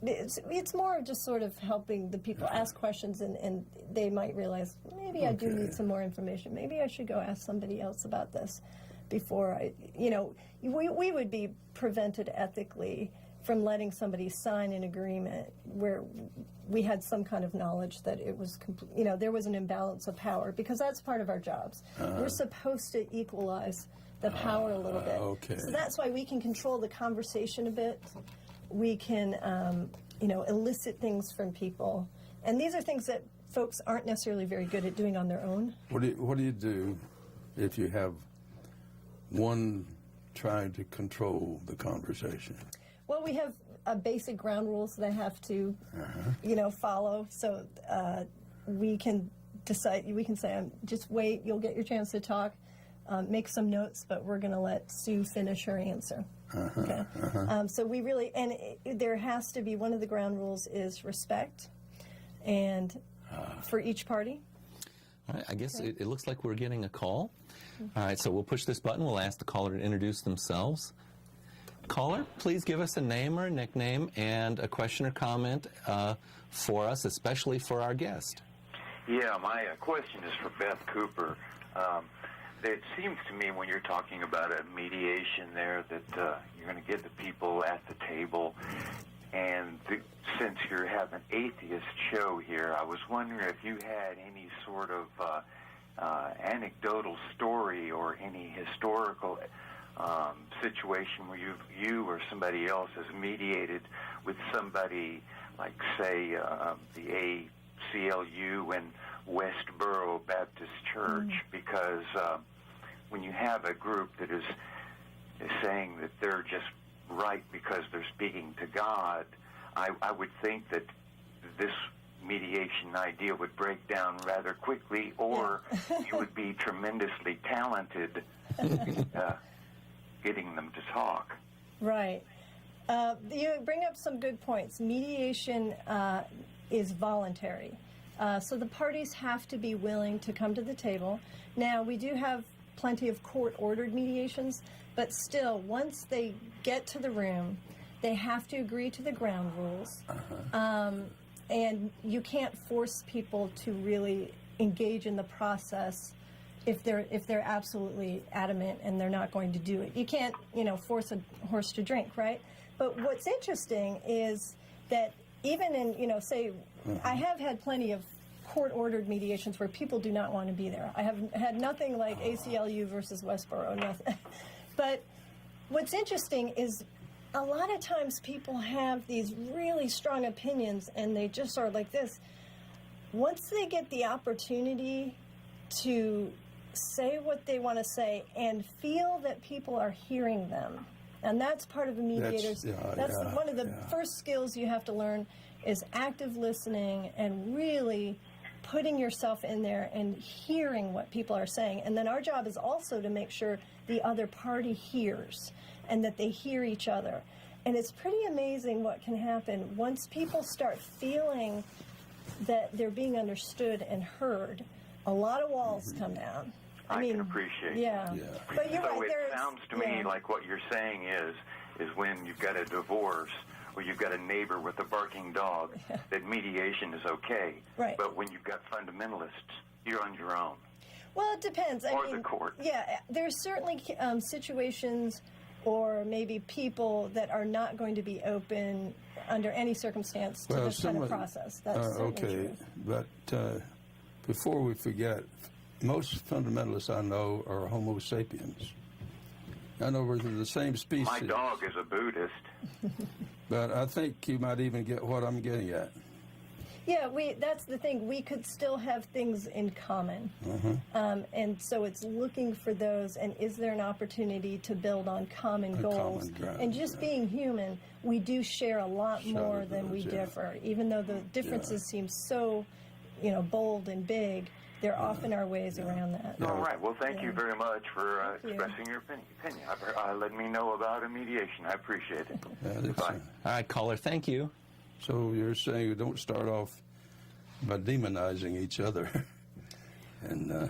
It's more just sort of helping the people ask questions, and they might realize, maybe I do need some more information. Maybe I should go ask somebody else about this before we would be prevented ethically from letting somebody sign an agreement where we had some kind of knowledge that it was, there was an imbalance of power, because that's part of our jobs. We're supposed to equalize the power a little bit. So that's why we can control the conversation a bit. We can, elicit things from people. And these are things that folks aren't necessarily very good at doing on their own. What do you do if you have one trying to control the conversation? Well, we have basic ground rules that I have to, follow. So we can decide, we can say, just wait, you'll get your chance to talk, make some notes, but we're going to let Sue finish her answer. So we really, and there has to be, one of the ground rules is respect, and for each party. All right, I guess it looks like we're getting a call. All right, so we'll push this button. We'll ask the caller to introduce themselves. Caller, please give us a name or a nickname and a question or comment for us, especially for our guest. Yeah, my question is for Beth Cooper. It seems to me when you're talking about a mediation there that you're going to get the people at the table, and since you're having an atheist show here, I was wondering if you had any sort of anecdotal story or any historical situation where you or somebody else has mediated with somebody like, say, the ACLU and Westboro Baptist Church, because when you have a group that is saying that they're just right because they're speaking to God, I would think that this mediation idea would break down rather quickly, or you would be tremendously talented getting them to talk. Right. You bring up some good points. Mediation is voluntary. So the parties have to be willing to come to the table. Now, we do have plenty of court-ordered mediations, but still, once they get to the room, they have to agree to the ground rules. And you can't force people to really engage in the process if they're absolutely adamant and they're not going to do it. You can't, force a horse to drink, right? But what's interesting is that even in, say, I have had plenty of court-ordered mediations where people do not want to be there. I have had nothing like ACLU versus Westboro, nothing. But what's interesting is a lot of times people have these really strong opinions and they just are like this. Once they get the opportunity to say what they want to say and feel that people are hearing them, and that's part of a mediator's, that's one of the first skills you have to learn is active listening and really putting yourself in there and hearing what people are saying. And then our job is also to make sure the other party hears and that they hear each other. And it's pretty amazing what can happen once people start feeling that they're being understood and heard. A lot of walls come down. I mean, can appreciate that. But you're right. It sounds to me like what you're saying is when you've got a divorce or you've got a neighbor with a barking dog, that mediation is okay. Right. But when you've got fundamentalists, you're on your own. Well, it depends. Or the court. Yeah, there's certainly situations or maybe people that are not going to be open under any circumstance to this kind of process. That's certainly true. But before we forget, most fundamentalists I know are Homo sapiens. I know we're the same species. My dog is a Buddhist. But I think you might even get what I'm getting at. Yeah, that's the thing. We could still have things in common. And so it's looking for those, and is there an opportunity to build on common goals? Common ground, and just being human, we do share a lot more than we differ. Even though the differences seem so, bold and big, there often are ways around that. All right. Well, thank you very much for expressing your opinion. Let me know about a mediation. I appreciate it. Bye. All right, caller, thank you. So you're saying you don't start off by demonizing each other. And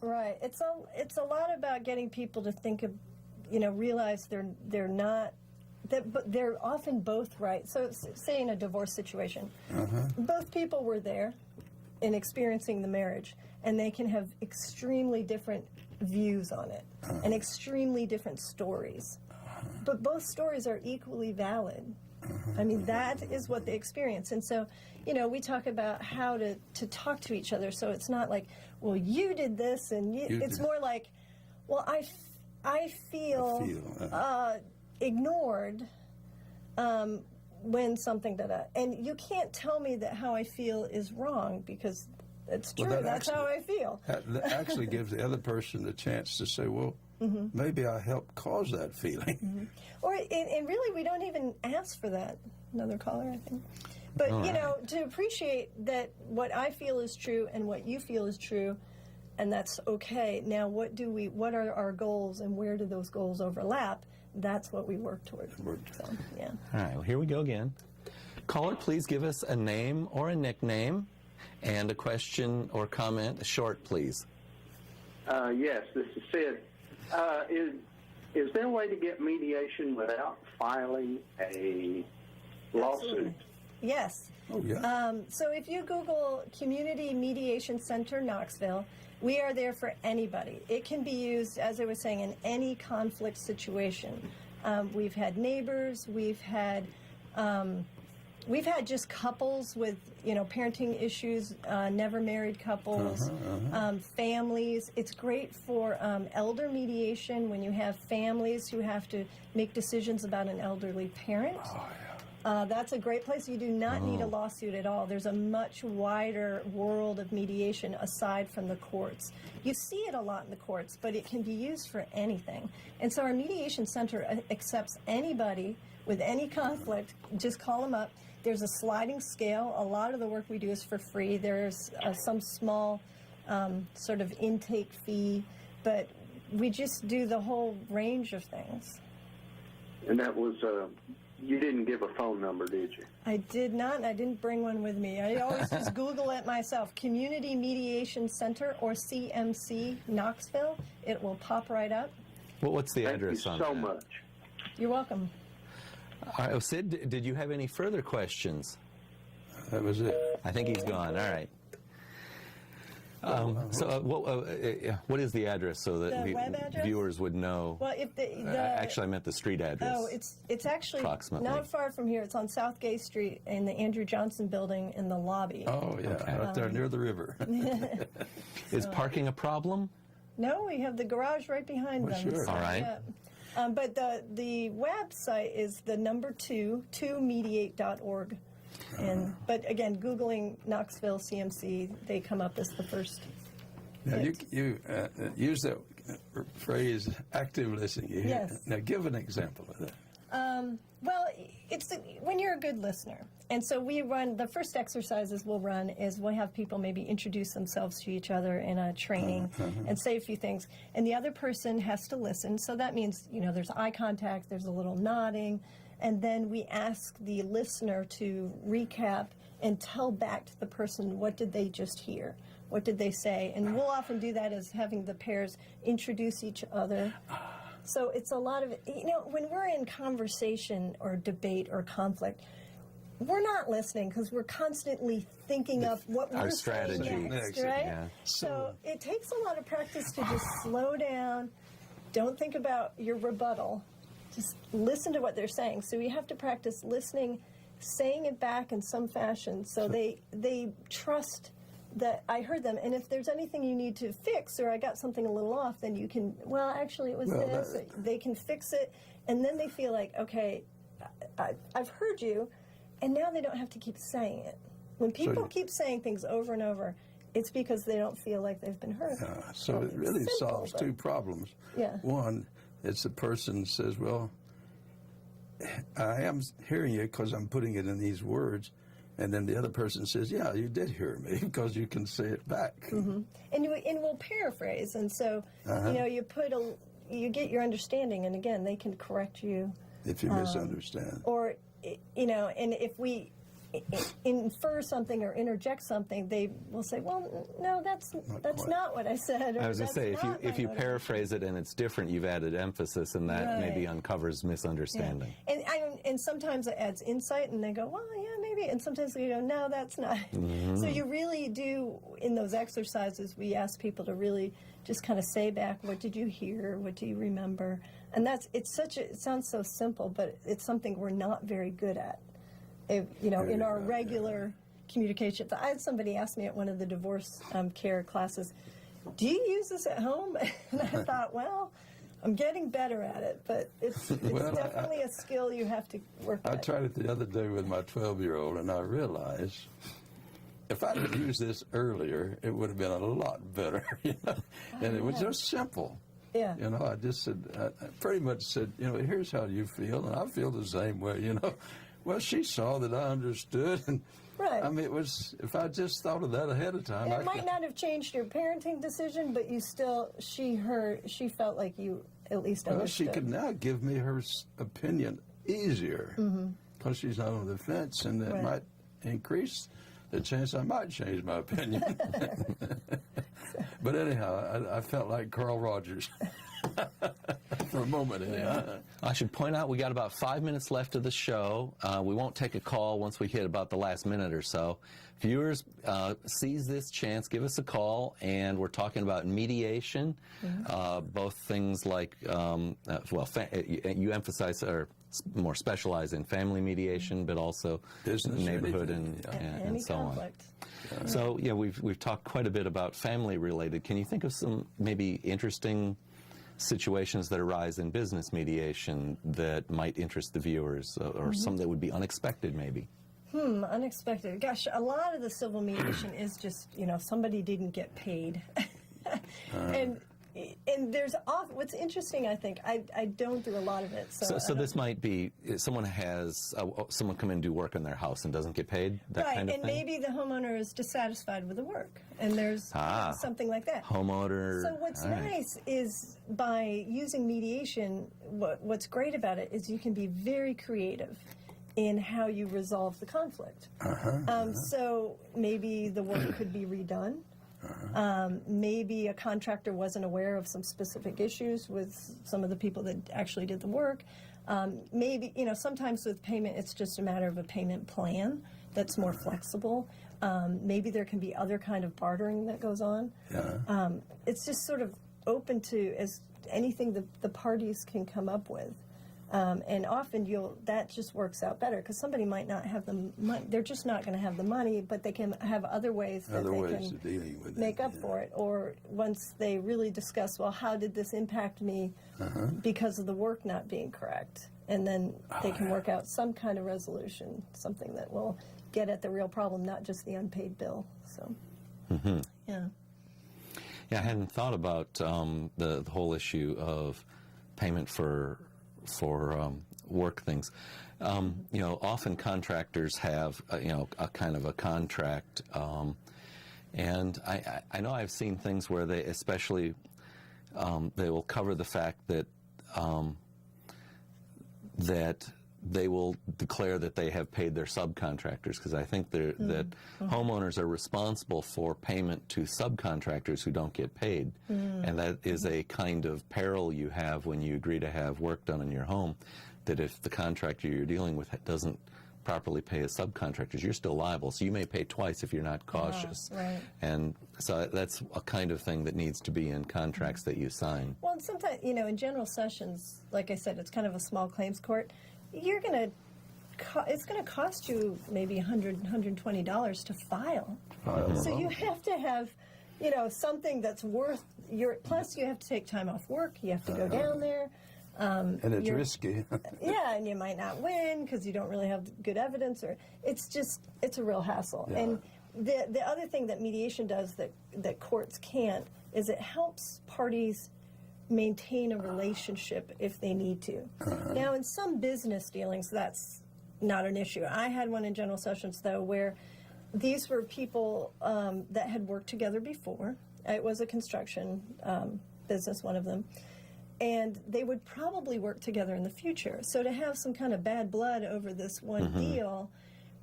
right. It's a lot about getting people to think of, realize they're not, but they're often both right. So say in a divorce situation, both people were there in experiencing the marriage, and they can have extremely different views on it and extremely different stories. But both stories are equally valid. I mean, that is what they experience. And so, we talk about how to talk to each other. So it's not like, well, you did this, and it's more like, well, I feel ignored when something and you can't tell me that how I feel is wrong because it's true. That's how I feel. That actually gives the other person the chance to say, well, maybe I helped cause that feeling. And really, we don't even ask for that. Another caller, I think. But, to appreciate that what I feel is true and what you feel is true, and that's okay. Now, what are our goals and where do those goals overlap? That's what we work toward. So, yeah. All right, well, here we go again. Caller, please give us a name or a nickname and a question or comment. Short, please. Yes, this is Sid. Is there a way to get mediation without filing a lawsuit? Absolutely. Yes. Oh, yeah. So if you Google Community Mediation Center Knoxville, we are there for anybody. It can be used, as I was saying, in any conflict situation. We've had neighbors, we've had just couples with, parenting issues, never married couples, families. It's great for elder mediation when you have families who have to make decisions about an elderly parent. Oh, yeah. That's a great place. You do not need a lawsuit at all. There's a much wider world of mediation aside from the courts. You see it a lot in the courts, but it can be used for anything. And so our mediation center accepts anybody with any conflict. Just call them up. There's a sliding scale. A lot of the work we do is for free. There's some small sort of intake fee, but we just do the whole range of things. And that was You didn't give a phone number, did you? I did not, and I didn't bring one with me. I always just Google it myself. Community Mediation Center, or CMC, Knoxville. It will pop right up. Well, what's the Thank address you on so that? much. You're welcome. All right, Sid, did you have any further questions? That was it. I think he's gone. All right. What is the address so that The web address? viewers would know? Well, if Actually, I meant the street address. Oh, it's actually approximately not far from here. It's on South Gay Street in the Andrew Johnson building in the lobby. Oh, yeah, Okay. right there near the river. Is parking a problem? No, we have the garage right behind Well, them. sure. So, All right. yeah. But the website is the number 2mediate.org. But again, Googling Knoxville CMC, they come up as the first. Now, hit. you use that phrase, active listening. Yes. Now, give an example of that. Well, it's when you're a good listener. And so we run, the first exercises we'll run is we'll have people maybe introduce themselves to each other in a training and say a few things. And the other person has to listen. So that means, there's eye contact, there's a little nodding. And then we ask the listener to recap and tell back to the person, what did they just hear? What did they say? And we'll often do that as having the pairs introduce each other. So it's a lot of, when we're in conversation or debate or conflict, we're not listening because we're constantly thinking of what Our we're strategy. saying next, Next, right? yeah. So it takes a lot of practice to just slow down. Don't think about your rebuttal. Just listen to what they're saying. So we have to practice listening, saying it back in some fashion so they trust that I heard them. And if there's anything you need to fix or I got something a little off, then you can, actually it was this. They can fix it. And then they feel like, okay, I've heard you. And now they don't have to keep saying it. When people keep saying things over and over, it's because they don't feel like they've been heard. So it really simple, solves but- two problems. Yeah. One, it's the person says, well, I am hearing you because I'm putting it in these words. And then the other person says, yeah, you did hear me because you can say it back. Mm-hmm. And we'll paraphrase. And so, you get your understanding. And again, they can correct you. If you misunderstand. Or, and if we infer something or interject something, they will say, well, no, that's quite. not what I said. Or, I was going to say, if you paraphrase. paraphrase it and it's different, you've added emphasis, and that maybe uncovers misunderstanding. Yeah. And sometimes it adds insight, and they go, well, yeah, maybe. And sometimes they go, no, that's not. Mm-hmm. So you really do, in those exercises, we ask people to really just kind of say back, what did you hear? What do you remember? And it sounds so simple, but it's something we're not very good at. In our regular communication. I had somebody ask me at one of the divorce care classes, do you use this at home? And I thought, well, I'm getting better at it, but it's definitely a skill you have to work at. I tried it the other day with my 12-year-old, and I realized if I had used this earlier, it would have been a lot better, And it was just simple. Yeah. I just said, I pretty much said, here's how you feel, and I feel the same way, Well, she saw that I understood, and Right. I mean, it was, if I just thought of that ahead of time. It might not have changed your parenting decision, but she felt like you at least Well, understood. she could now give me her opinion easier because she's not on the fence, and that Right. might increase the chance I might change my opinion. But anyhow, I felt like Carl Rogers for a moment. Anyhow. I should point out we got about 5 minutes left of the show. We won't take a call once we hit about the last minute or so. Viewers, seize this chance, give us a call, and we're talking about mediation, both things like, you emphasize or more specialize in family mediation, but also Business, neighborhood anything, and Any so conflict. on. So, we've talked quite a bit about family related. Can you think of some maybe interesting situations that arise in business mediation that might interest the viewers, or some that would be unexpected maybe? Unexpected. Gosh, a lot of the civil mediation is just, somebody didn't get paid. And, and there's often, what's interesting, I think, I don't do a lot of it. So this might be, someone has, someone come in and do work in their house and doesn't get paid, that right, kind of and thing? maybe the homeowner is dissatisfied with the work, and there's something like that. Homeowner. So what's nice is by using mediation, what's great about it is you can be very creative in how you resolve the conflict. So maybe the work could be redone. Maybe a contractor wasn't aware of some specific issues with some of the people that actually did the work. Maybe, sometimes with payment, it's just a matter of a payment plan that's more flexible. Maybe there can be other kind of bartering that goes on. It's just sort of open to as anything the parties can come up with. And often that just works out better because somebody might not have the money. They're just not going to have the money, but they can have other ways that they can make up for it. Or once they really discuss, well, how did this impact me because of the work not being correct? And then they can work out some kind of resolution, something that will get at the real problem, not just the unpaid bill. So, yeah. Yeah, I hadn't thought about the whole issue of payment for work things. Often contractors have a kind of a contract, and I know I've seen things where they especially they will cover the fact that that they will declare that they have paid their subcontractors, because I think that homeowners are responsible for payment to subcontractors who don't get paid. And that is a kind of peril you have when you agree to have work done in your home, that if the contractor you're dealing with doesn't properly pay his subcontractors, you're still liable. So you may pay twice if you're not cautious. Right. And so that's a kind of thing that needs to be in contracts that you sign. Well, and sometimes, in general sessions, like I said, it's kind of a small claims court. It's going to cost you maybe $100, $120 to file. So you have to have, something that's worth plus you have to take time off work. You have to go down there. And it's risky. Yeah, and you might not win because you don't really have good evidence, or it's a real hassle. Yeah. And the other thing that mediation does that courts can't is it helps parties maintain a relationship if they need to. Now, in some business dealings, that's not an issue. I had one in general sessions, though, where these were people that had worked together before. It was a construction business, one of them. And they would probably work together in the future. So to have some kind of bad blood over this one deal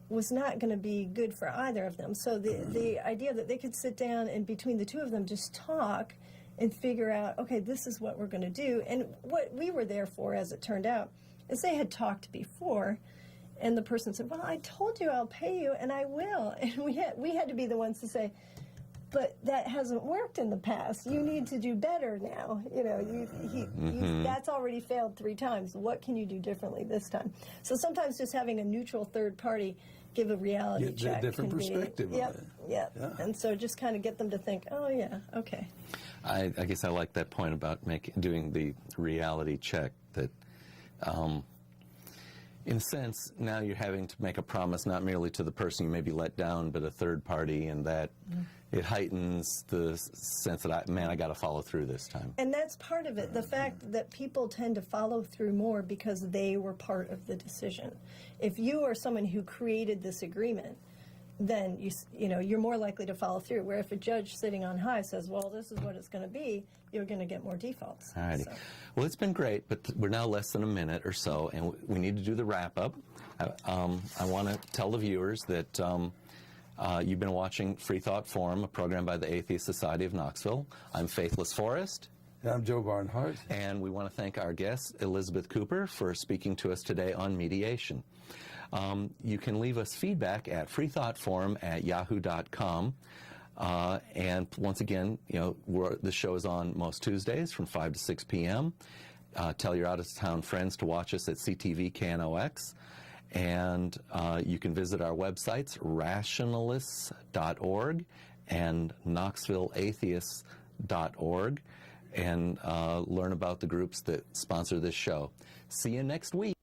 was not going to be good for either of them. So the idea that they could sit down and between the two of them just talk and figure out, okay, this is what we're going to do. And what we were there for, as it turned out, is they had talked before, and the person said, well, I told you I'll pay you, and I will. And we had to be the ones to say, but that hasn't worked in the past. You need to do better now. That's already failed 3 times. What can you do differently this time? So sometimes just having a neutral third party give a reality check. A different perspective on it. Yeah. And so just kind of get them to think, oh, yeah, okay. I guess I like that point about doing the reality check, that in a sense, now you're having to make a promise not merely to the person you may be let down, but a third party, and that it heightens the sense that, I got to follow through this time. And that's part of it, the fact that people tend to follow through more because they were part of the decision. If you are someone who created this agreement, then you're more likely to follow through. Where if a judge sitting on high says, well, this is what it's going to be, you're going to get more defaults. All righty. So. Well, it's been great, but we're now less than a minute or so, and we need to do the wrap-up. I want to tell the viewers that you've been watching Freethought Forum, a program by the Atheist Society of Knoxville. I'm Faithless Forrest. And I'm Joe Barnhart. And we want to thank our guest, Elizabeth Cooper, for speaking to us today on mediation. You can leave us feedback at freethoughtforum@yahoo.com. And once again, the show is on most Tuesdays from 5 to 6 p.m. Tell your out-of-town friends to watch us at CTV KNOX. And you can visit our websites, rationalists.org and knoxvilleatheists.org, and learn about the groups that sponsor this show. See you next week.